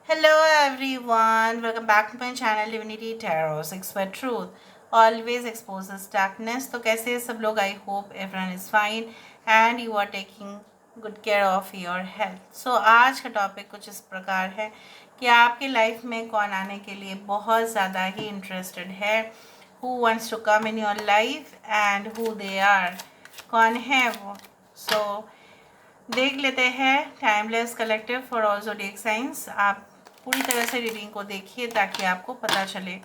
Hello everyone, welcome back to my channel Divinity Tarot 6 for Truth always exposes darkness. तो कैसे हैं सब लोग? I hope everyone is fine and you are taking good care of your health. So आज का topic कुछ इस प्रकार है कि आपकी लाइफ में कौन आने के लिए बहुत ज़्यादा ही इंटरेस्टेड है, who wants to come in your life and who they are, कौन है वो. So देख लेते हैं timeless collective for all zodiac science. आप पूरी तरह से रीडिंग को देखिए ताकि आपको पता चले.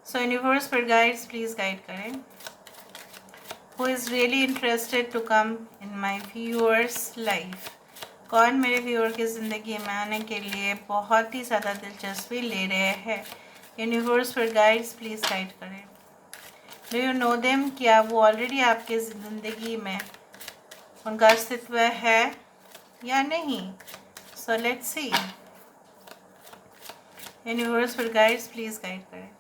सो यूनिवर्स पर गाइड्स प्लीज़ गाइड करें. Who is really interested to come in my viewers life. कौन मेरे व्यूअर की ज़िंदगी में आने के लिए बहुत ही ज़्यादा दिलचस्पी ले रहे हैं. यूनिवर्स पर गाइड्स प्लीज़ गाइड करें. Do you know them? क्या वो ऑलरेडी आपके ज़िंदगी में उनका अस्तित्व है या नहीं? So let's see. Universe for guides please guide करें.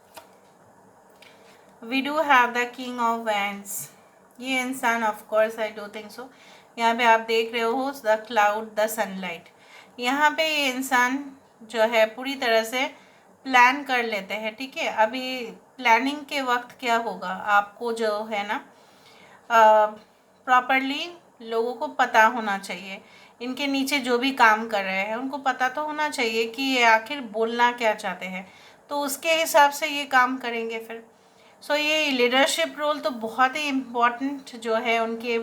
We do have the king of wands. ये इंसान of course I do think so. यहाँ पे आप देख रहे हो द क्लाउड द सनलाइट. यहाँ पे ये इंसान जो है पूरी तरह से प्लान कर लेते हैं. ठीक है, अभी प्लानिंग के वक्त क्या होगा आपको जो है ना प्रॉपरली लोगों को पता होना चाहिए. इनके नीचे जो भी काम कर रहे हैं उनको पता तो होना चाहिए कि ये आखिर बोलना क्या चाहते हैं, तो उसके हिसाब से ये काम करेंगे फिर. सो ये लीडरशिप रोल तो बहुत ही इम्पोर्टेंट जो है उनके.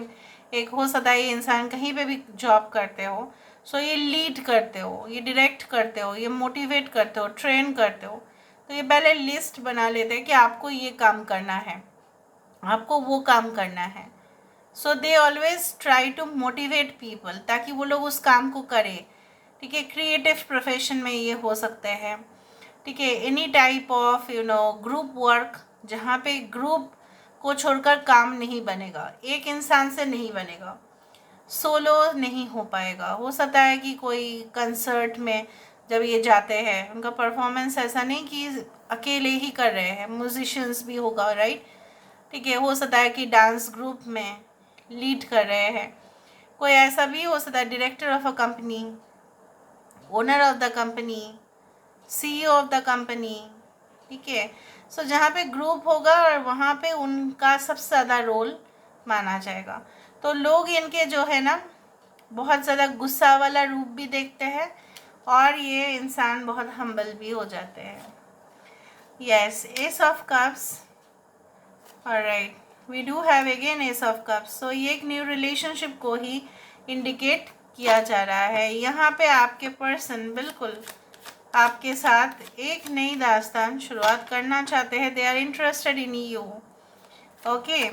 एक हो सकता है ये इंसान कहीं पे भी जॉब करते हो, सो ये लीड करते हो, ये डायरेक्ट करते हो, ये मोटिवेट करते हो, ट्रेन करते हो. तो ये पहले लिस्ट बना लेते हैं कि आपको ये काम करना है, आपको वो काम करना है. So they always try to motivate people ताकि वो लोग उस काम को करें. ठीक है, क्रिएटिव प्रोफेशन में ये हो सकते हैं. ठीक है, any type of group work जहाँ पे ग्रुप को छोड़कर काम नहीं बनेगा, एक इंसान से नहीं बनेगा, सोलो नहीं हो पाएगा. हो सकता है कि कोई कंसर्ट में जब ये जाते हैं उनका परफॉर्मेंस ऐसा नहीं कि अकेले ही कर रहे हैं, म्यूजिशियंस भी होगा, राइट. ठीक है, हो सकता है कि डांस ग्रुप में लीड कर रहे हैं. कोई ऐसा भी हो सकता है director of a company, owner of the company, CEO of the company. ठीक है, सो जहाँ पे ग्रुप होगा और वहाँ पे उनका सबसे ज़्यादा रोल माना जाएगा. तो लोग इनके जो है ना बहुत ज़्यादा गुस्सा वाला रूप भी देखते हैं और ये इंसान बहुत हम्बल भी हो जाते हैं. Yes, ace of cups. Alright, we do have again ace of cups. So ये एक न्यू रिलेशनशिप को ही इंडिकेट किया जा रहा है. यहाँ पे आपके पर्सन बिल्कुल आपके साथ एक नई दास्तान शुरुआत करना चाहते हैं. They are interested in you. Okay,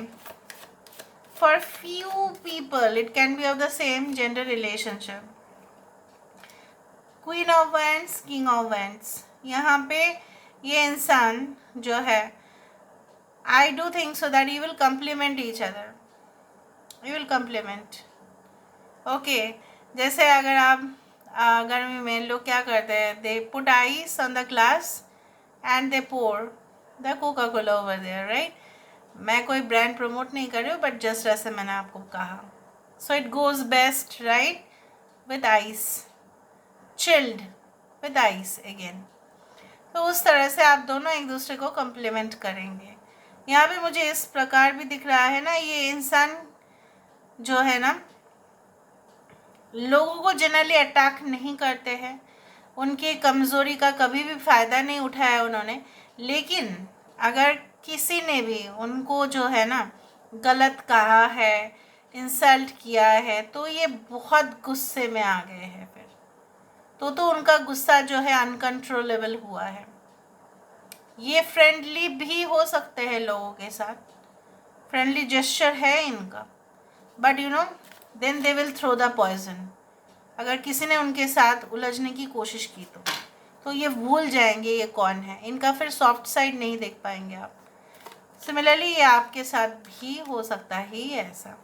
for few people it can be of the same gender relationship. Queen of wands, king of wands. यहाँ पे ये इंसान जो है I do think so that you will complement each other. You will complement. Okay. जैसे अगर आप गर्मी में लोग क्या करते हैं, they put ice on the glass and they pour the Coca-Cola over there, right? मैं कोई ब्रांड प्रमोट नहीं कर रही हूँ, बट जस्ट ऐसे मैंने आपको कहा. So it goes best, right? With ice. Chilled with ice again. तो उस तरह से आप दोनों एक दूसरे को कम्प्लीमेंट करेंगे. यहाँ पे मुझे इस प्रकार भी दिख रहा है ना, ये इंसान जो है ना लोगों को जनरली अटैक नहीं करते हैं, उनकी कमज़ोरी का कभी भी फ़ायदा नहीं उठाया उन्होंने. लेकिन अगर किसी ने भी उनको जो है ना गलत कहा है, इंसल्ट किया है, तो ये बहुत गुस्से में आ गए हैं फिर. तो उनका गुस्सा जो है अनकंट्रोलेबल हुआ है. ये फ्रेंडली भी हो सकते हैं लोगों के साथ, फ्रेंडली जेस्चर है इनका, but then they will throw the poison. अगर किसी ने उनके साथ उलझने की कोशिश की तो ये भूल जाएंगे ये कौन है. इनका फिर सॉफ्ट साइड नहीं देख पाएंगे आप. सिमिलरली ये आपके साथ भी हो सकता है ऐसा.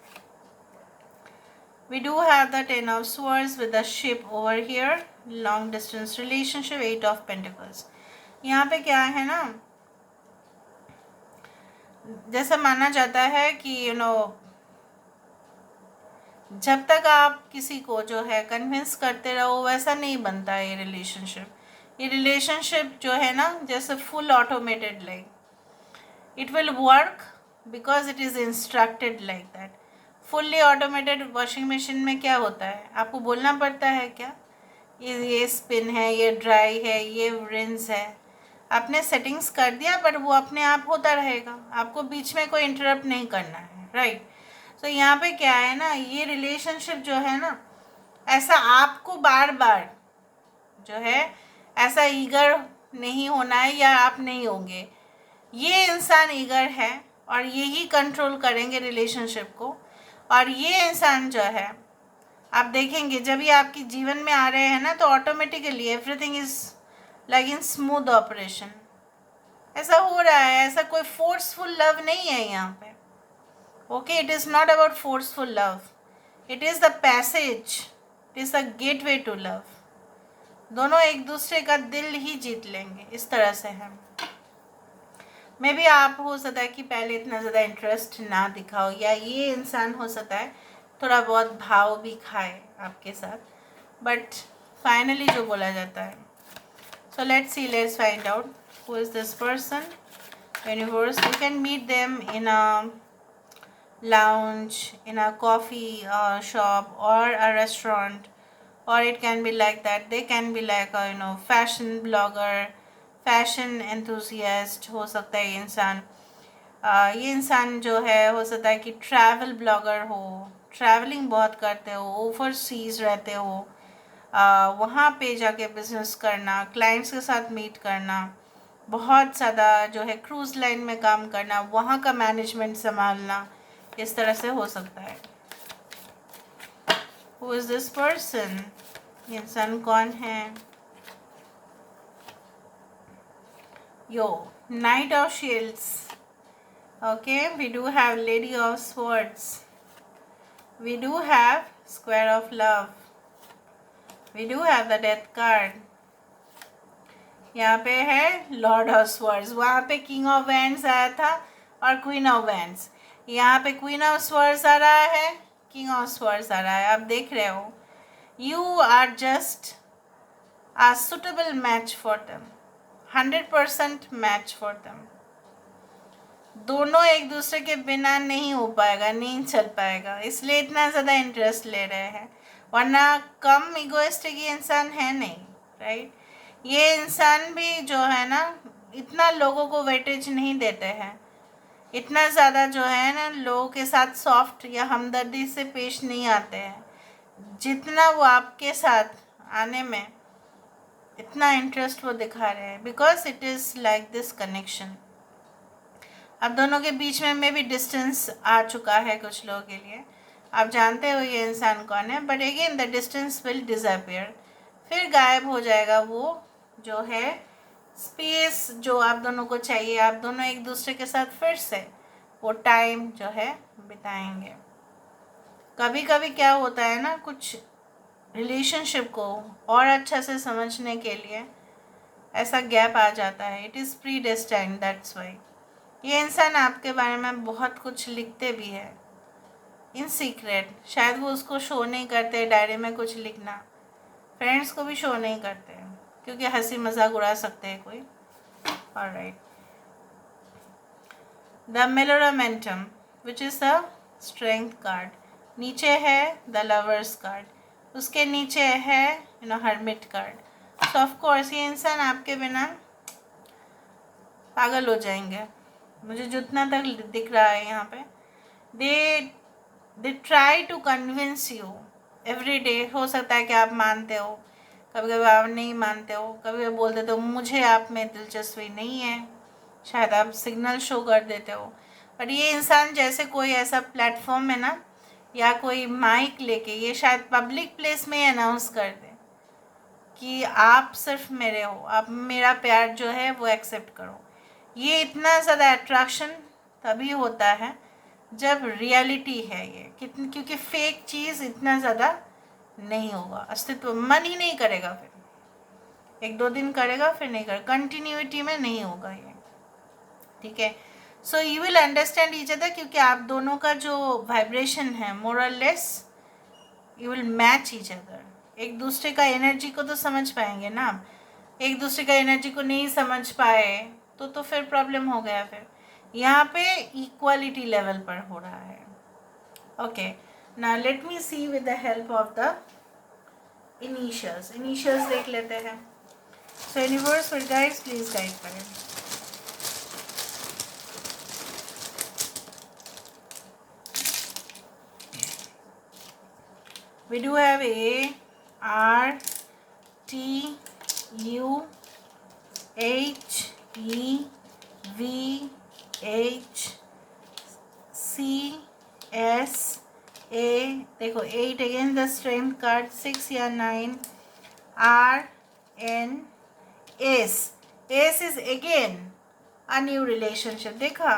We do have the Ten of Swords with the ship over here. Long distance relationship, Eight of Pentacles. यहाँ पे क्या है ना, जैसा माना जाता है कि जब तक आप किसी को जो है कन्विंस करते रहो वैसा नहीं बनता ये रिलेशनशिप. ये रिलेशनशिप जो है ना जैसे full automated like, it will work because it is instructed like that. Fully automated washing machine में क्या होता है, आपको बोलना पड़ता है क्या, ये स्पिन है, ये ड्राई है, ये रिंस है, आपने सेटिंग्स कर दिया, बट वो अपने आप होता रहेगा, आपको बीच में कोई इंटरप्ट नहीं करना है, राइट। तो यहाँ पे क्या है ना, ये रिलेशनशिप जो है ना, ऐसा आपको बार बार जो है ऐसा ईगर नहीं होना है, या आप नहीं होंगे, ये इंसान ईगर है और यही कंट्रोल करेंगे रिलेशनशिप को। और ये इंसान जो है, आप देखेंगे जब ये आपके जीवन में आ रहे हैं ना, तो automatically everything is like in smooth operation, ऐसा हो रहा है। ऐसा कोई फोर्सफुल लव नहीं है यहाँ पे, okay. It is not about forceful love, it is the passage, it is the gateway to love. दोनों एक दूसरे का दिल ही जीत लेंगे, इस तरह से है। मे भी आप हो सकता है कि पहले इतना ज़्यादा इंटरेस्ट ना दिखाओ, या ये इंसान हो सकता है थोड़ा बहुत भाव भी खाए आपके साथ, बट फाइनली जो बोला जाता है। So let's find out who is this person. Universe, you can meet them in a lounge, in a coffee shop or a restaurant, or it can be like that, they can be like a fashion blogger, fashion enthusiast हो सकता है ये इंसान। ये इंसान जो है हो सकता है कि ट्रैवल ब्लॉगर हो, ट्रैवलिंग बहुत करते हो, ओवरसीज रहते हो, वहाँ पे जाके बिजनेस करना, क्लाइंट्स के साथ मीट करना, बहुत ज़्यादा जो है क्रूज़ लाइन में काम करना, वहाँ का मैनेजमेंट संभालना, इस तरह से हो सकता है। हु इज़ दिस पर्सन, ये इंसान कौन है। Yo knight of shields, okay, we do have lady of swords, we do have square of love, we do have the death card, यहाँ पे है लॉर्ड ऑफ स्वॉर्ड्स, वहाँ पे किंग ऑफ वैंड्स आया था और क्वीन ऑफ वैंड्स, यहाँ पे क्वीन ऑफ स्वॉर्ड्स आ रहा है, किंग ऑफ स्वॉर्ड्स आ रहा है। आप देख रहे हो, you are just a suitable match for them, 100% match for them. दोनों एक दूसरे के बिना नहीं हो पाएगा, नहीं चल पाएगा, इसलिए इतना ज़्यादा इंटरेस्ट ले रहे हैं, वरना कम इगोइस्टिक ये इंसान है नहीं, राइट। ये इंसान भी जो है ना, इतना लोगों को वेटेज नहीं देते हैं, इतना ज़्यादा जो है ना लोगों के साथ सॉफ्ट या हमदर्दी से पेश नहीं आते हैं, जितना वो आपके साथ आने में इतना इंटरेस्ट वो दिखा रहे हैं, because it is like this connection. अब दोनों के बीच में भी डिस्टेंस आ चुका है कुछ लोगों के लिए, आप जानते हो ये इंसान कौन है, but again the distance will disappear, फिर गायब हो जाएगा वो जो है स्पेस जो आप दोनों को चाहिए, आप दोनों एक दूसरे के साथ फिर से वो टाइम जो है बिताएंगे। कभी कभी क्या होता है ना, कुछ रिलेशनशिप को और अच्छा से समझने के लिए ऐसा गैप आ जाता है, it is predestined, that's why. ये इंसान आपके बारे में बहुत कुछ लिखते भी है इन सीक्रेट, शायद वो उसको शो नहीं करते, डायरी में कुछ लिखना, फ्रेंड्स को भी शो नहीं करते क्योंकि हंसी मजाक उड़ा सकते हैं कोई। ऑलराइट, द मेलोरामेंटम which is the strength card, नीचे है द लवर्स कार्ड, उसके नीचे है hermit card. So of course ये इंसान आपके बिना पागल हो जाएंगे, मुझे जितना तक दिख रहा है यहाँ पे। They try to convince you every day, हो सकता है कि आप मानते हो, कभी कभी आप नहीं मानते हो, कभी कभी बोल देते हो मुझे आप में दिलचस्पी नहीं है, शायद आप सिग्नल शो कर देते हो, बट ये इंसान जैसे कोई ऐसा प्लेटफॉर्म है ना, या कोई माइक लेके ये शायद पब्लिक प्लेस में अनाउंस कर दे कि आप सिर्फ मेरे हो, आप मेरा प्यार जो है वो एक्सेप्ट करो। ये इतना ज़्यादा अट्रैक्शन तभी होता है जब रियलिटी है ये, क्योंकि फेक चीज़ इतना ज़्यादा नहीं होगा, अस्तित्व मन ही नहीं करेगा, फिर 1-2 दिन करेगा फिर नहीं करेगा, कंटिन्यूटी में नहीं होगा ये, ठीक है। So you will understand each other, क्योंकि आप दोनों का जो वाइब्रेशन है मोर और less you will match each other, एक दूसरे का एनर्जी को तो समझ पाएंगे ना आप। एक दूसरे का एनर्जी को नहीं समझ पाए तो फिर प्रॉब्लम हो गया। फिर यहाँ पे इक्वालिटी लेवल पर हो रहा है। Okay, now let me see with the help of the initials देख लेते हैं। So universe will guides, please guide करें। We do have A, R, T, U, H, E, V, H, C, S, A, देखो 8 again the strength card, 6 या 9, R, N, S. S is again a new relationship। देखा,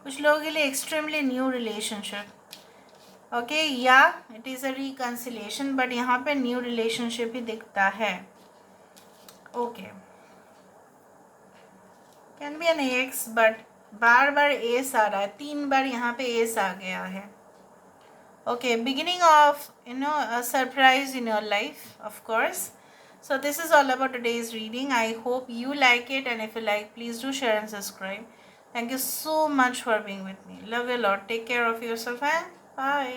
कुछ लोगों के लिए extremely new relationship। Okay, या it is a reconciliation, but यहाँ पे न्यू रिलेशनशिप ही दिखता है। Okay, can be an ex, but बार बार एस आ रहा है, 3 बार यहाँ पे एस आ गया है। Okay, beginning of a surprise in your life, of course. So this is all about today's reading. I hope you like it, and if you like, please do share and subscribe. Thank you so much for being with me. Love you a lot. Take care of yourself and bye.